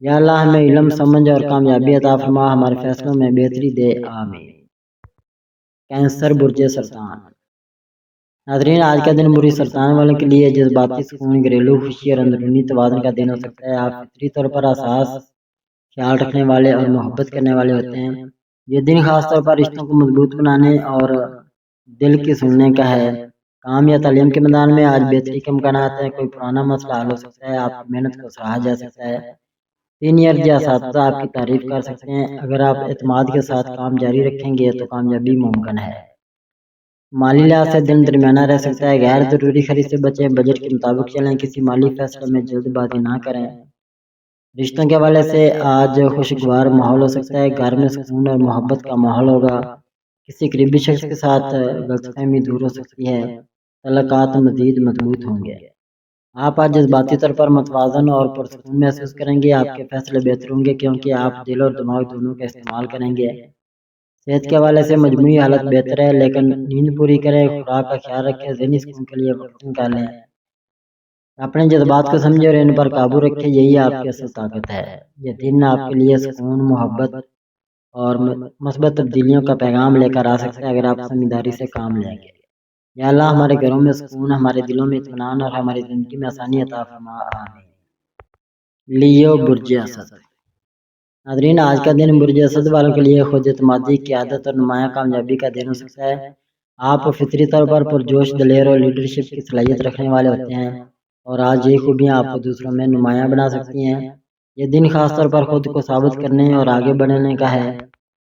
یا اللہ ہمیں علم، سمجھ اور کامیابی عطا فرما، ہمارے فیصلوں میں بہتری دے، آمین۔ کینسر برج سرطان۔ ناظرین، آج کا دن بری سرطان والوں کے لیے جذباتی سکون، گھریلو خوشی اور اندرونی توازن کا دن ہو سکتا ہے۔ آپ فطری طور پر حساس، خیال رکھنے والے اور محبت کرنے والے ہوتے ہیں۔ یہ دن خاص طور پر رشتوں کو مضبوط بنانے اور دل کی سننے کا ہے۔ کام یا تعلیم کے میدان میں آج بہتری کے امکانات ہیں۔ کوئی پرانا مسئلہ حل ہو سکتا ہے، آپ کی محنت کو سراہا جا سکتا ہے۔ سینئر یا اساتذہ آپ کی تعریف کر سکتے ہیں۔ اگر آپ اعتماد کے ساتھ کام جاری رکھیں گے تو کامیابی ممکن ہے۔ مالی لحاظ سے دن درمیانہ رہ سکتا ہے، غیر ضروری خرید سے بچیں، بجٹ کے مطابق چلیں، کسی مالی فیصلے میں جلد بازی نہ کریں۔ رشتوں کے حوالے سے آج خوشگوار ماحول ہو سکتا ہے، گھر میں سکون اور محبت کا ماحول ہوگا۔ کسی قریبی شخص کے ساتھ غلط فہمی دور ہو سکتی ہے، تعلقات مزید مضبوط ہوں گے۔ آپ آج جذباتی طور پر متوازن اور پرسکون محسوس کریں گے، آپ کے فیصلے بہتر ہوں گے کیونکہ آپ دل اور دماغ دونوں کا استعمال کریں گے۔ صحت کے حوالے سے مجموعی حالت بہتر ہے، لیکن نیند پوری کریں، خوراک کا خیال رکھیں، ذہنی سکون کے لیے وقت نکالیں۔ اپنے جذبات کو سمجھیں اور ان پر قابو رکھیں، یہی آپ کی اصل طاقت ہے۔ یہ دن آپ کے لیے سکون، محبت اور مثبت تبدیلیوں کا پیغام لے کر آ سکتا ہے اگر آپ سمجھداری سے کام لیں گے۔ یا اللہ ہمارے گھروں میں سکون، ہمارے دلوں میں اطمینان اور ہماری زندگی میں آسانی عطا فرما، آمین۔ لیو برج اسد۔ ناظرین، آج کا دن برج اسد والوں کے لیے خود اعتمادی، قیادت اور نمایاں کامیابی کا دن ہو سکتا ہے۔ آپ فطری طور پر پرجوش، دلیر اور لیڈرشپ کی صلاحیت رکھنے والے ہوتے ہیں اور آج یہ خوبیاں آپ کو دوسروں میں نمایاں بنا سکتی ہیں۔ یہ دن خاص طور پر خود کو ثابت کرنے اور آگے بڑھنے کا ہے۔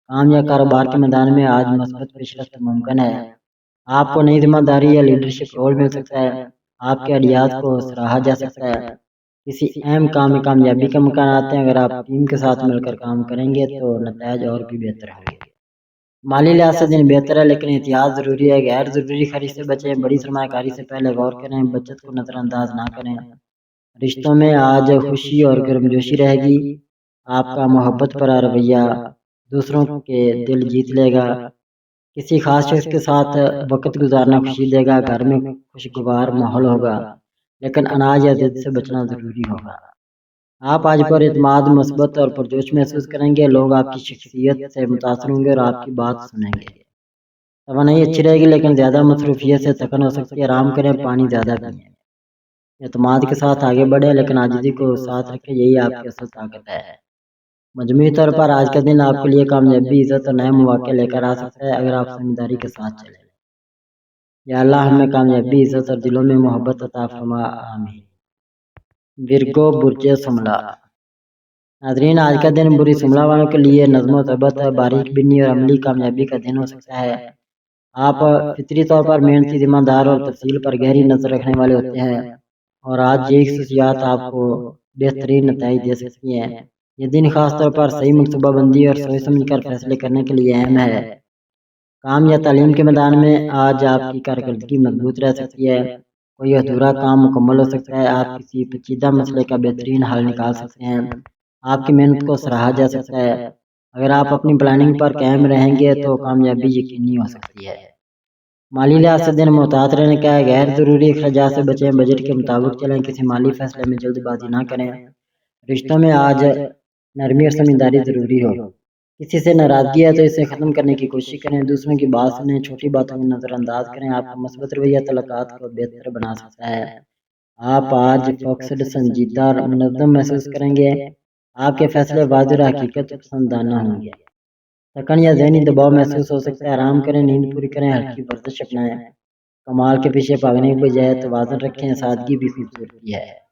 کام یا کاروبار کے میدان میں آج مثبت پیش رفت ممکن ہے۔ آپ کو نئی ذمہ داری یا لیڈرشپ رول مل سکتا ہے، آپ کے آئیڈیاز کو سراہا جا سکتا ہے۔ کسی اہم کام میں کامیابی کے امکانات ہیں، اگر آپ ٹیم کے ساتھ مل کر کام کریں گے تو نتائج اور بھی بہتر ہوں گے۔ مالی لحاظ سے دن بہتر ہے، لیکن احتیاط ضروری ہے، غیر ضروری خرید سے بچیں، بڑی سرمایہ کاری سے پہلے غور کریں، بچت کو نظر انداز نہ کریں۔ رشتوں میں آج خوشی اور گرمجوشی رہے گی، آپ کا محبت بھرا رویہ دوسروں کے دل جیت لے گا۔ کسی خاص شخص کے ساتھ وقت گزارنا خوشی دے گا، گھر میں خوشگوار ماحول ہوگا، لیکن اناج یا ضد سے بچنا ضروری ہوگا۔ آپ آج پر اعتماد، مثبت اور پرجوش محسوس کریں گے، لوگ آپ کی شخصیت سے متاثر ہوں گے اور آپ کی بات سنیں گے۔ توانائی اچھی رہے گی، لیکن زیادہ مصروفیت سے تھکن ہو سکتی ہے، آرام کریں، پانی زیادہ پئیں۔ اعتماد کے ساتھ آگے بڑھیں، لیکن عاجزی کو ساتھ رکھیں، یہی آپ کی اصل طاقت ہے۔ مجموعی طور پر آج کا دن آپ کے لیے کامیابی، عزت اور نئے مواقع لے کر آ سکتا ہے اگر آپ سمجھداری کے ساتھ چلیں۔ یا اللہ ہمیں کامیابی، عزت اور دلوں میں محبت عطا فرما، آمین۔ ورگو برج سملا۔ ناظرین، آج کا دن بری سملا والوں کے لیے نظم و ضبط، باریک بینی اور عملی کامیابی کا دن ہو سکتا ہے۔ آپ فطری طور پر محنتی، ذمہ دار اور تفصیل پر گہری نظر رکھنے والے ہوتے ہیں اور آج یہ خصوصیات آپ کو بہترین نتائج دے سکتی ہیں۔ یہ دن خاص طور پر صحیح منصوبہ بندی اور سوچ سمجھ کر فیصلے کرنے کے لیے اہم ہے۔ کام یا تعلیم کے میدان میں آج آپ کی کارکردگی مضبوط رہ سکتی ہے، کوئی ادھورا کام مکمل ہو سکتا ہے، آپ کسی پیچیدہ مسئلے کا بہترین حل نکال سکتے ہیں، آپ کی محنت کو سراہا جا سکتا ہے۔ اگر آپ اپنی پلاننگ پر قائم رہیں گے تو کامیابی یقینی ہو سکتی ہے۔ مالی لحاظ سے دن محتاط رہنے کا ہے، غیر ضروری اخراجات سے بچیں، بجٹ کے مطابق چلیں، کسی مالی فیصلے میں جلد بازی نہ کریں۔ رشتوں میں آج نرمی اور سمجھداری ضروری ہو، کسی سے ناراضگی ہے تو اسے ختم کرنے کی کوشش کریں، دوسروں کی بات سنیں، چھوٹی باتوں کو نظر انداز کریں، آپ کا مثبت رویہ تعلقات کو بہتر بنا سکتا ہے۔ آپ آج فوکسڈ، سنجیدہ اور منظم محسوس کریں گے، آپ کے فیصلے واضح اور حقیقت پسندانہ ہوں گے۔ تھکن یا ذہنی دباؤ محسوس ہو سکتا ہے، آرام کریں، نیند پوری کریں، ہلکی ورزش اپنائیں، کمال کے پیچھے بھاگنے کے بجائے توازن رکھیں، سادگی بھی خوبصورتی ہے۔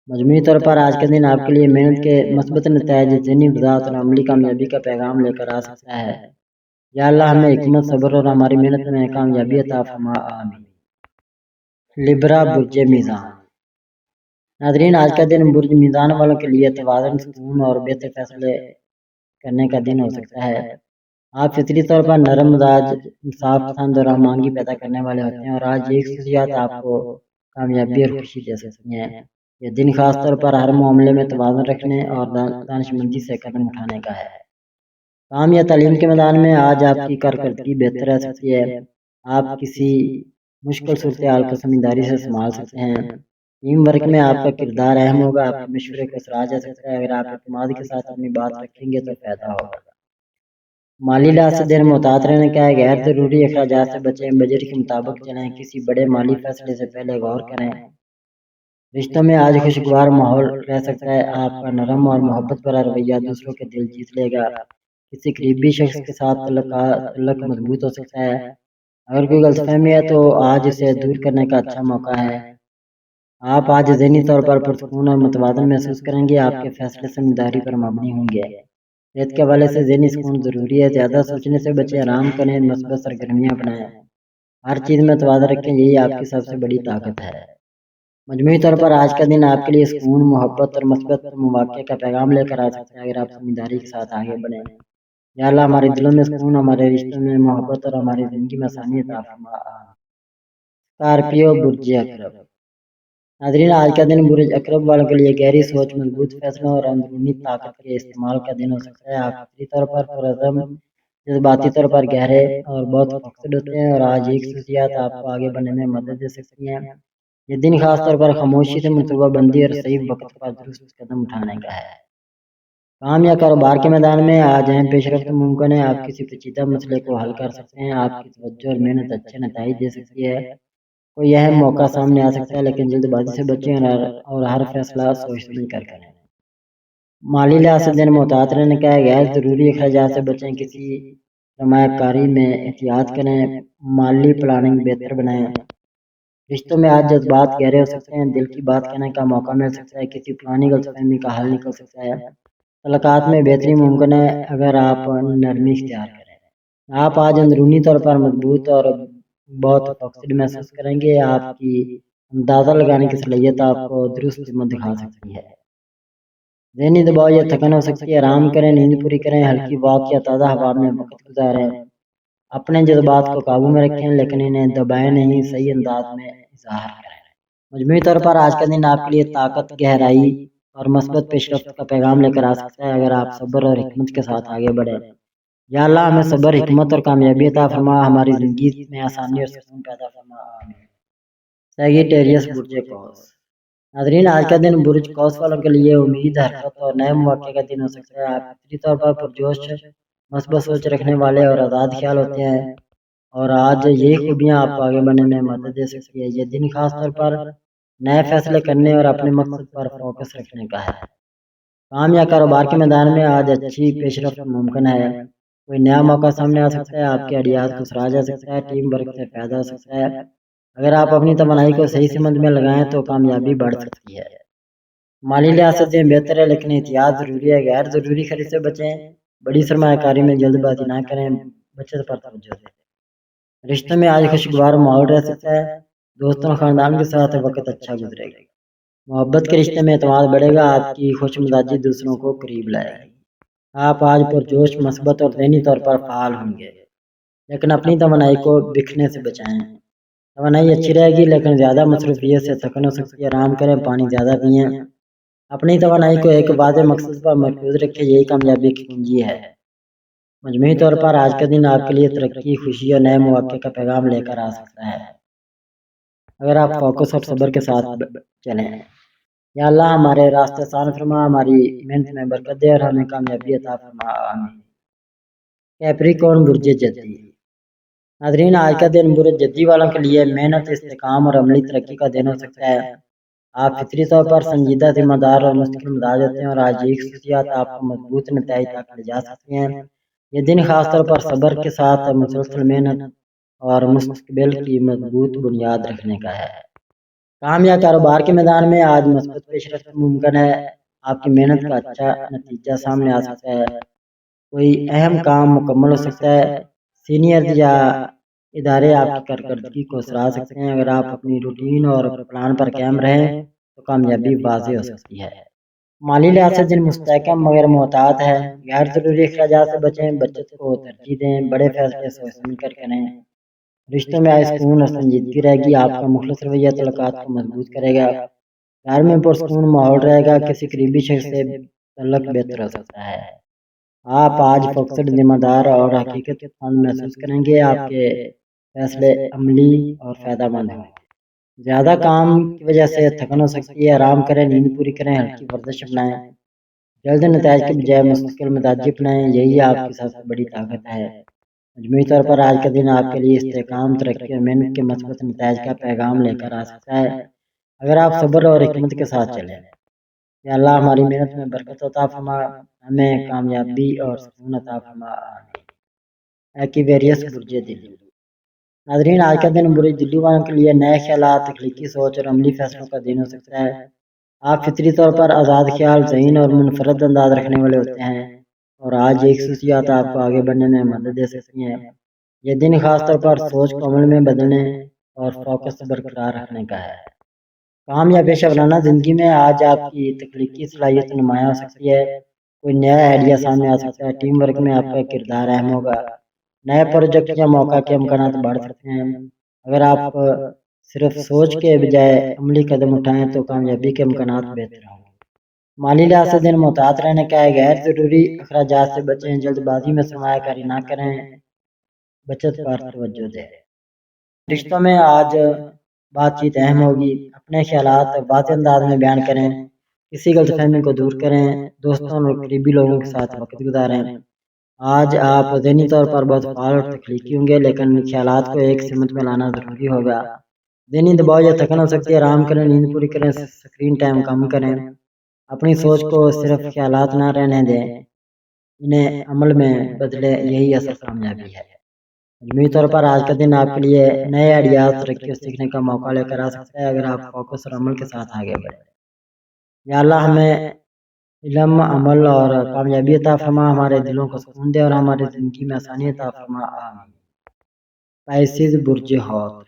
مجموعی طور پر آج کا دن آپ کے لیے محنت کے مثبت نتائج، ذہنی وضاحت اور عملی کامیابی کا پیغام لے کر آ سکتا ہے۔ یا اللہ ہمیں حکمت، صبر اور ہماری محنت میں کامیابی عطا فرما، آمین۔ لبرا برج میزان۔ ناظرین، آج کا دن برج میزان والوں کے لیے توازن، سکون اور بہتر فیصلے کرنے کا دن ہو سکتا ہے۔ آپ فطری طور پر نرم مزاج، انصاف پسند اور ہم آہنگی پیدا کرنے والے ہوتے ہیں اور آج یہ خصوصیات آپ کو کامیابی اور خوشی دے سکتی ہیں۔ یہ دن خاص طور پر ہر معاملے میں توازن رکھنے اور دانشمندی سے قدم اٹھانے کا ہے۔ کام یا تعلیم کے میدان میں آج آپ کی کارکردگی بہتر رہ سکتی ہے، آپ کسی مشکل صورتحال کو سمجھداری سے سنبھال سکتے ہیں، ٹیم ورک میں آپ کا کردار اہم ہوگا، آپ کے مشورے کو سراہا جا سکتا ہے۔ اگر آپ اعتماد کے ساتھ اپنی بات رکھیں گے تو فائدہ ہوگا۔ مالی لحاظ سے دیر محتاط رہنے کا ہے، غیر ضروری اخراجات سے بچیں، بجٹ کے مطابق چلیں، کسی بڑے مالی فیصلے سے پہلے غور کریں۔ رشتوں میں آج خوشگوار ماحول رہ سکتا ہے، آپ کا نرم اور محبت بھرا رویہ دوسروں کے دل جیت لے گا۔ کسی قریبی شخص کے ساتھ تعلق مضبوط ہو سکتا ہے، اگر کوئی غلط فہمی ہے تو آج اسے دور کرنے کا اچھا موقع ہے۔ آپ آج ذہنی طور پر پرسکون اور متوازن محسوس کریں گے، آپ کے فیصلے سمجھداری پر مبنی ہوں گے۔ صحت کے حوالے سے ذہنی سکون ضروری ہے، زیادہ سوچنے سے بچیں، آرام کریں، مثبت سرگرمیاں اپنائیں، ہر چیز میں توازن رکھیں، یہی آپ کی سب سے بڑی طاقت ہے۔ مجموعی طور پر آج کا دن آپ کے لیے سکون، محبت اور مثبت مواقع کا پیغام لے کر آ سکتا ہے، اگر آپ سمجھداری کے ساتھ آگے بڑھیں۔ یا اللہ ہمارے دلوں میں سکون، ہمارے رشتوں میں محبت اور ہماری زندگی میں آسانی عطا فرما۔ اسکارپیو برج اکرب۔ ناظرین، آج کا دن برج اکرب والوں کے لیے گہری سوچ، مضبوط فیصلوں اور اندرونی طاقت کے استعمال کا دن ہو سکتا ہے۔ آپ فطری طور پر پرعزم، جذباتی طور پر گہرے اور بہت فوکسڈ ہوتے ہیں، اور آج یہ خصوصیات آپ کو آگے بڑھنے میں مدد دے سکتی ہیں۔ یہ دن خاص طور پر خاموشی سے منصوبہ بندی اور صحیح وقت پر درست قدم اٹھانے کا ہے۔ کام یا کاروبار کے میدان میں آج اہم پیش رفت ممکن ہے، آپ کسی پیچیدہ مسئلے کو حل کر سکتے ہیں، آپ کی توجہ اور محنت اچھے نتائج دے سکتی ہے۔ کوئی اہم موقع سامنے آ سکتا ہے، لیکن جلد بازی سے بچیں اور ہر فیصلہ سوچ سمجھ کر کریں۔ مالی لحاظ سے دن محتاط رہنے کا ہے، غیر ضروری اخراجات سے بچیں، کسی سرمایہ کاری میں احتیاط کریں، مالی پلاننگ بہتر بنائیں۔ رشتوں میں آج جذبات گہرے ہو سکتے ہیں، دل کی بات کہنے کا موقع مل سکتا ہے، کسی پرانی غلط فہمی کا حل نکل سکتا ہے۔ تعلقات میں بہتری ممکن ہے اگر آپ نرمی اختیار کریں۔ آپ آج اندرونی طور پر مضبوط اور بہت فوکسڈ محسوس کریں گے، آپ کی اندازہ لگانے کی صلاحیت آپ کو درست قسمت دکھا سکتی ہے۔ ذہنی دباؤ یا تھکن ہو سکتی ہے، آرام کریں، نیند پوری کریں، ہلکی واک یا تازہ ہوا میں وقت گزاریں۔ اپنے جذبات کو قابو میں رکھیں، لیکن انہیں دبائیں نہیں، صحیح انداز میں اظہار کریں۔ مجموعی طور پر آج کا دن آپ کے لیے طاقت، گہرائی اور مثبت پیش رفت کا پیغام لے کر آ سکتا ہے، اگر آپ صبر اور حکمت کے ساتھ آگے بڑھیں۔ یا اللہ ہمیں صبر، حکمت اور کامیابی عطا فرما، ہماری زندگی میں آسانی اور سکون پیدا فرما، آمین۔ سیگیٹیریس برج قوس۔ ناظرین، آج کا دن برج قوس والوں کے لیے امید، حرکت اور نئے مواقع کا دن ہو سکتا ہے۔ آپ فطری طور پر پرجوش، مثبت سوچ رکھنے والے اور آزاد خیال ہوتے ہیں، اور آج یہی خوبیاں آپ کو آگے بڑھنے میں مدد دے سکتی ہے۔ یہ دن خاص طور پر نئے فیصلے کرنے اور اپنے مقصد پر فوکس رکھنے کا ہے۔ کام یا کاروبار کے میدان میں آج اچھی پیش رفت ممکن ہے، کوئی نیا موقع سامنے آ سکتا ہے، آپ کے آئیڈیاز کو سراہا جا سکتا ہے، ٹیم ورک سے فائدہ ہو سکتا ہے۔ اگر آپ اپنی توانائی کو صحیح سمت میں لگائیں تو کامیابی بڑھ سکتی ہے۔ مالی لحاظ سے بہتر ہے، لیکن احتیاط ضروری ہے، غیر ضروری خرید سے بچیں، بڑی سرمایہ کاری میں جلد بازی نہ کریں، بچت پر توجہ دیں۔ رشتوں میں آج خوشگوار ماحول رہ سکتا ہے، دوستوں اور خاندان کے ساتھ وقت اچھا گزرے گا، محبت کے رشتے میں اعتماد بڑھے گا، آپ کی خوش مزاجی دوسروں کو قریب لائے گی۔ آپ آج پرجوش، مثبت اور ذہنی طور پر فعال ہوں گے، لیکن اپنی توانائی کو بکھنے سے بچائیں۔ توانائی اچھی رہے گی، لیکن زیادہ مصروفیت سے تھکن ہو سکتی ہے، آرام کریں، پانی زیادہ پئیں۔ اپنی توانائی کو ایک واضح مقصد پر مرکوز رکھیں، یہی کامیابی کی کنجی ہے۔ مجموعی طور پر آج کا دن آپ کے لیے ترقی، خوشی اور نئے مواقع کا پیغام لے کر آ سکتا ہے، اگر آپ فوکس اور صبر کے ساتھ چلیں۔ یا اللہ ہمارے راستے آسان فرما، ہماری محنت میں برکت دے اور ہمیں کامیابی عطا فرما، آمین۔ کیپریکورن برج جدی۔ ناظرین، آج کا دن برج جدی والوں کے لیے محنت، استحکام اور عملی ترقی کا دن ہو سکتا ہے۔ آپ فطری طور پر سنجیدہ، ذمہ دار اور مستقل مزاج ہوتے ہیں، اور آج یہ خصوصیات آپ کو مضبوط نتائج تک لے جا سکتی ہیں۔ یہ دن خاص طور پر صبر کے ساتھ مسلسل محنت اور مستقبل کی مضبوط بنیاد رکھنے کا ہے۔ کام یا کاروبار کے میدان میں آج مثبت پیش رفت ممکن ہے، آپ کی محنت کا اچھا نتیجہ سامنے آ سکتا ہے، کوئی اہم کام مکمل ہو سکتا ہے، سینئر یا ادارے آپ کی کارکردگی کو سراہ سکتے ہیں۔ اگر آپ اپنی روٹین اور پلان پر قائم رہیں تو کامیابی واضح ہو سکتی ہے۔ مالی لحاظ سے دن مستحکم مگر محتاط ہے، غیر ضروری اخراجات سے بچیں، بچت کو ترجیح دیں، بڑے فیصلے سوچ سمجھ کر کریں۔ رشتوں میں آج سکون اور سنجیدگی رہے گی، آپ کا مخلص رویہ تعلقات کو مضبوط کرے گا، گھر میں پرسکون ماحول رہے گا، کسی قریبی شخص سے تعلق بہتر ہو سکتا ہے۔ آپ آج فوکسڈ، ذمہ دار اور حقیقت مند محسوس کریں گے، آپ کے فیصلے عملی اور فائدہ مند ہوں گے۔ زیادہ کام کی وجہ سے تھکن ہو سکتی ہے، آرام کریں، نیند پوری کریں، ہلکی ورزش اپنائیں، جلد نتائج کے بجائے مستقل مزاجی اپنائیں، یہی آپ کی سب سے بڑی طاقت ہے۔ مجموعی طور پر آج کا دن آپ کے لیے استحکام، ترقی اور محنت کے مثبت نتائج کا پیغام لے کر آ سکتا ہے، اگر آپ صبر اور حکمت کے ساتھ چلیں۔ یا اللہ ہماری محنت میں برکت عطا فرما، ہمیں کامیابی اور سکون عطا فرما۔ ایکویریس برج دل۔ ناظرین، آج کا دن برج دلی والوں کے لیے نئے خیالات، تخلیقی سوچ اور عملی فیصلوں کا دن ہو سکتا ہے۔ آپ فطری طور پر آزاد خیال، ذہین اور منفرد انداز رکھنے والے ہوتے ہیں، اور آج یہ خصوصیات آپ کو آگے بڑھنے میں مدد دے سکتی ہیں۔ یہ دن خاص طور پر سوچ کو عمل میں بدلنے اور فوکس برقرار رکھنے کا ہے۔ کام یا پیشہ ورانہ زندگی میں آج آپ کی تخلیقی صلاحیت نمایاں ہو سکتی ہے، کوئی نیا آئیڈیا سامنے آ سکتا ہے، ٹیم ورک میں آپ کا کردار اہم ہوگا، نئے پروجیکٹ یا موقع کے امکانات بڑھ سکتے ہیں۔ اگر آپ صرف سوچ کے بجائے عملی قدم اٹھائیں تو کامیابی کے امکانات بہتر ہوں گے۔ مالی لحاظ سے دن محتاط رہنے کا ہے، غیر ضروری اخراجات سے بچیں، جلد بازی میں سرمایہ کاری نہ کریں، بچت پر توجہ دیں۔ رشتوں میں آج بات چیت اہم ہوگی، اپنے خیالات واضح انداز میں بیان کریں، کسی غلط فہمی کو دور کریں، دوستوں اور قریبی لوگوں کے ساتھ وقت گزاریں۔ آج آپ ذہنی طور پر بہت فعال اور تخلیقی ہوں گے، لیکن خیالات کو ایک سمت میں لانا ضروری ہوگا۔ ذہنی دباؤ یا تھکن ہو سکتی ہے، آرام کریں، نیند پوری کریں، اسکرین ٹائم کم کریں، اپنی سوچ کو صرف خیالات نہ رہنے دیں، انہیں عمل میں بدلے، یہی اصل کامیابی ہے۔ مجموعی طور پر آج کا دن آپ کے لیے نئے آئیڈیاز، ترقی اور سیکھنے کا موقع لے کر آ سکتا ہے، اگر آپ فوکس اور عمل کے ساتھ آگے بڑھیں۔ یا اللہ ہمیں علم، عمل اور کامیابی عطا فرما، ہمارے دلوں کو سکون دے اور ہماری زندگی میں آسانی عطا فرما، آمین۔ پائسیز برج حوت۔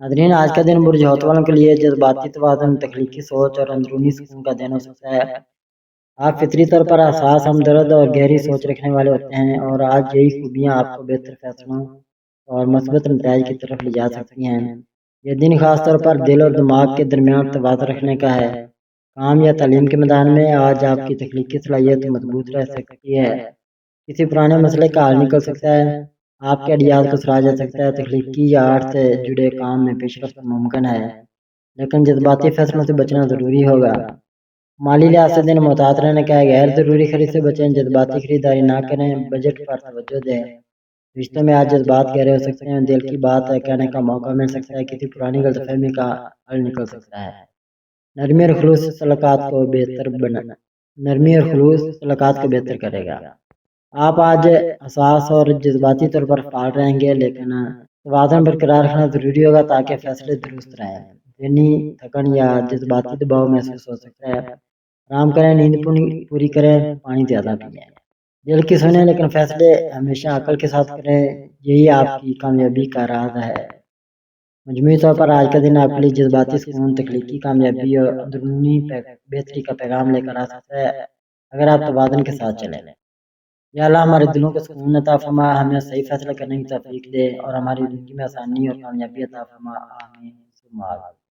ناظرین، آج کا دن برج حوت والوں کے لیے جذباتی توازن، تخلیقی سوچ اور اندرونی سکون کا دن ہو سکتا ہے۔ آپ فطری طور پر حساس، ہمدرد اور گہری سوچ رکھنے والے ہوتے ہیں، اور آج یہی خوبیاں آپ کو بہتر فیصلوں اور مثبت نتائج کی طرف لے جا سکتی ہیں۔ یہ دن خاص طور پر دل اور دماغ کے درمیان توازن رکھنے کا ہے۔ کام یا تعلیم کے میدان میں آج آپ کی تخلیقی صلاحیت مضبوط رہ سکتی ہے، کسی پرانے مسئلے کا حل نکل سکتا ہے، آپ کے آئیڈیاز کو سراہا جا سکتا ہے، تخلیقی یا آرٹ سے جڑے کام میں پیش رفت ممکن ہے، لیکن جذباتی فیصلوں سے بچنا ضروری ہوگا۔ مالی لحاظ سے دن محتاط رہنے کا ہے، غیر ضروری خرید سے بچیں، جذباتی خریداری نہ کریں، بجٹ پر توجہ دیں۔ رشتوں میں آج جذبات گہرے ہو سکتے ہیں، دل کی بات کہنے کا موقع مل سکتا ہے، کسی پرانی غلط فہمی کا حل نکل سکتا ہے۔ نرمی اور خلوص تعلقات کو بہتر کرے گا۔ آپ آج حساس اور جذباتی طور پر فعال رہیں گے، لیکن توازن برقرار رکھنا ضروری ہوگا تاکہ فیصلے درست رہیں۔ ذہنی تھکن یا جذباتی دباؤ محسوس ہو سکتا ہے، آرام کریں، نیند پوری کریں، پانی زیادہ پئیں، دل کی سنیں لیکن فیصلے ہمیشہ عقل کے ساتھ کریں، یہی آپ کی کامیابی کا راز ہے۔ مجموعی طور پر آج کا دن آپ کے لیے جذباتی سکون، تخلیقی کامیابی اور اندرونی بہتری کا پیغام لے کر آ سکتا ہے، اگر آپ توازن کے ساتھ چلیں۔ یا اللہ ہمارے دلوں کو سکون عطا فرما، ہمیں صحیح فیصلہ کرنے کی توفیق دے، اور ہماری زندگی میں آسانی اور کامیابی عطا فرما، آمین ثم آمین۔